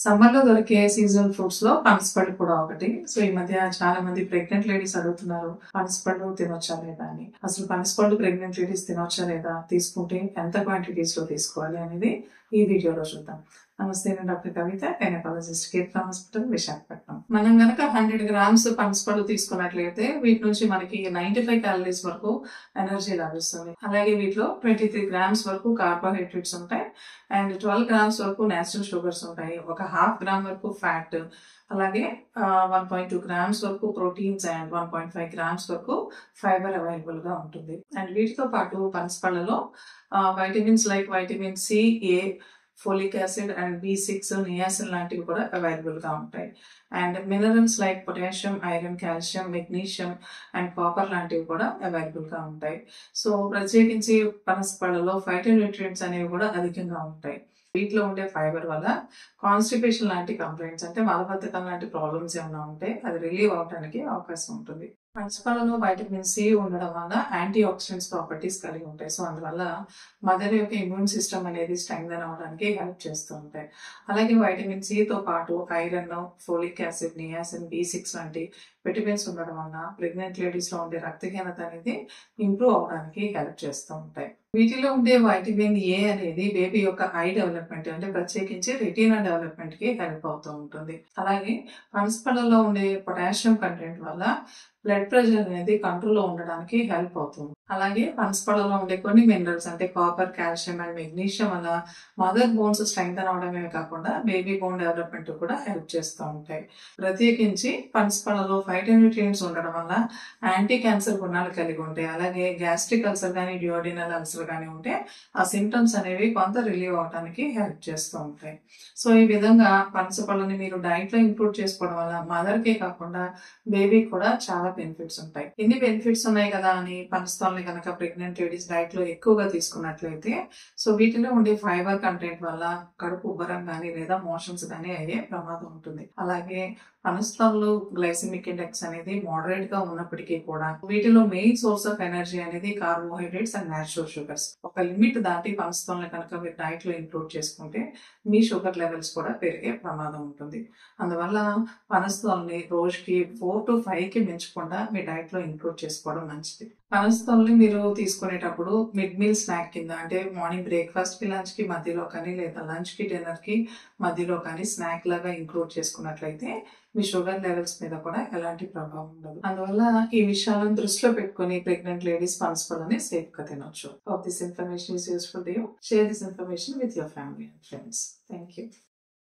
సమ్మర్‌లో దొరికే సీజనల్ ఫ్రూట్స్‌లో పనసపళ్ళు కూడా ఒకటి. సో, ఈ మధ్య చాలా మంది ప్రెగ్నెంట్ లేడీస్ అడుగుతున్నారు. పనసపళ్ళు తినొచ్చా లేదా అని. అసలు పనసపళ్ళు ప్రెగ్నెంట్ లేడీస్ తినొచ్చా లేదా? తీసుకుంటే ఎంత క్వాంటిటీస్‌లో తీసుకోవాలి అనేది ఈ వీడియోలో చూద్దాం. నమస్తే, నేను డాక్టర్ కవిత, గైనకాలజిస్ట్, కీర్తి హాస్పిటల్, విశాఖపట్నం. మనం గనక 100 గ్రామ్స్ పనసపళ్ళు తీసుకున్నట్లయితే వీటి నుంచి మనకి 95 క్యాలరీస్ వరకు ఎనర్జీ లభిస్తుంది. అలాగే వీటిలో 23 గ్రామ్స్ వరకు కార్బోహైడ్రేట్స్ ఉంటాయి అండ్ 12 గ్రామ్స్ వరకు నేచురల్ షుగర్స్ ఉంటాయి. ఒక హాఫ్ గ్రామ్ వరకు ఫ్యాట్, అలాగే 1.2 గ్రామ్స్ వరకు ప్రోటీన్స్ అండ్ 1.5 గ్రామ్స్ వరకు ఫైబర్ అవైలబుల్ గా ఉంటుంది. అండ్ వీటితో పాటు పనసపళ్ళలో vitamins like vitamin C, A, folic acid and B6, niacin లాంటివి కూడా అవైలబుల్ గా ఉంటాయి. And minerals like potassium, iron, calcium, magnesium and copper లాంటివి కూడా అవైలబుల్ గా ఉంటాయి. సో ప్రత్యేకించి పనసపళ్ళలో ఫైటోన్యూట్రియంట్స్ అనేవి కూడా అధికంగా ఉంటాయి. వీటిలో ఉండే ఫైబర్ వల్ల కాన్స్టిపేషన్ లాంటి కంప్లైంట్స్, అంటే మలబద్ధకం లాంటి ప్రాబ్లమ్స్ ఏమైనా ఉంటే అది రిలీవ్ అవడానికి అవకాశం ఉంటుంది. పనసపళ్ళలో వైటమిన్ సి ఉండడం వల్ల యాంటీ ఆక్సిడెంట్స్ ప్రాపర్టీస్ కలిగి ఉంటాయి. సో అందువల్ల మదర్ యొక్క ఇమ్యూన్ సిస్టమ్ అనేది స్ట్రెంగ్థెన్ అవడానికి హెల్ప్ చేస్తూ ఉంటాయి. అలాగే వైటమిన్ సితో పాటు iron, folic acid, niacin, B6 లాంటి విటమిన్స్ ఉండడం వల్ల ప్రెగ్నెంట్ లేడీస్ లో ఉండే రక్తహీనత అనేది ఇంప్రూవ్ అవడానికి హెల్ప్ చేస్తూ ఉంటాయి. వీటిలో ఉండే వైటమిన్ ఏ అనేది బేబీ యొక్క ఐ డెవలప్మెంట్, అంటే ప్రత్యేకించి రెటీనా డెవలప్మెంట్ కి హెల్ప్ అవుతూ ఉంటుంది. అలాగే పనసపళ్ళలో ఉండే పొటాషియం కంటెంట్ వల్ల బ్లడ్ ప్రెషర్ అనేది కంట్రోల్లో ఉండడానికి హెల్ప్ అవుతుంది. అలాగే పనసపళ్ళలో ఉండే కొన్ని మినరల్స్, అంటే కాపర్, కాల్షియం అండ్ మెగ్నీషియం వల్ల మదర్ బోన్స్ స్ట్రెంగ్థెన్ అవడమే కాకుండా బేబీ బోన్ డెవలప్మెంట్ కూడా హెల్ప్ చేస్తూ ఉంటాయి. ప్రత్యేకించి పనసపళ్ళలో ఫైటోన్యూట్రియంట్స్ ఉండడం వల్ల యాంటీ క్యాన్సర్ గుణాలు కలిగి ఉంటాయి. అలాగే గ్యాస్ట్రిక్ అల్సర్ కానీ, డ్యూయోడినల్ అల్సర్ కానీ ఉంటే ఆ సిమ్టమ్స్ అనేవి కొంత రిలీవ్ అవడానికి హెల్ప్ చేస్తూ ఉంటాయి. సో ఈ విధంగా పనసపళ్ళని మీరు డైట్ లో ఇంక్లూడ్ చేసుకోవడం వల్ల మదర్ కే కాకుండా బేబీకి కూడా చాలా బెనిఫిట్స్ ఉంటాయి. ఇన్ని బెనిఫిట్స్ ఉన్నాయి కదా అని పనసపళ్ళని కనుక ప్రెగ్నెంట్ లేడీస్ డైట్ లో ఎక్కువగా తీసుకున్నట్లయితే సో వీటిలో ఉండే ఫైబర్ కంటెంట్ వల్ల కడుపు ఉబ్బరం కానీ లేదా మోషన్స్ కానీ అయ్యే ప్రమాదం ఉంటుంది. అలాగే పనసపళ్ళు గ్లైసెమిక్ ఇండెక్స్ అనేది మోడరేట్ గా ఉన్నప్పటికీ కూడా వీటిలో మెయిన్ సోర్స్ ఆఫ్ ఎనర్జీ అనేది కార్బోహైడ్రేట్స్ అండ్ నేచురల్ షుగర్స్. ఒక లిమిట్ దాటి పనసపళ్ళని కనుక మీరు డైట్ లో ఇంక్లూడ్ చేసుకుంటే మీ షుగర్ లెవెల్స్ కూడా పెరిగే ప్రమాదం ఉంటుంది. అందువల్ల పనసపళ్ళని రోజుకి 4 to 5 కి మించకుండా మీ డైట్ లో ఇంక్లూడ్ చేసుకోవడం మంచిది. పనసపళ్ళని మీరు తీసుకునేటప్పుడు మిడ్ మీల్ స్నాక్ కింద, అంటే మార్నింగ్ బ్రేక్ఫాస్ట్ కి, లంచ్ కి మధ్యలో కానీ లేదా లంచ్ కి, డిన్నర్ కి మధ్యలో కానీ స్నాక్ లాగా ఇంక్లూడ్ చేసుకున్నట్లయితే మీ షుగర్ లెవెల్స్ మీద కూడా ఎలాంటి ప్రభావం ఉండదు. అందువల్ల ఈ విషయాలను దృష్టిలో పెట్టుకుని ప్రెగ్నెంట్ లేడీస్ పనసపళ్ళని సేఫ్ గా తినొచ్చు. Hope this information is useful to you. Share this information with your family and friends. Thank you.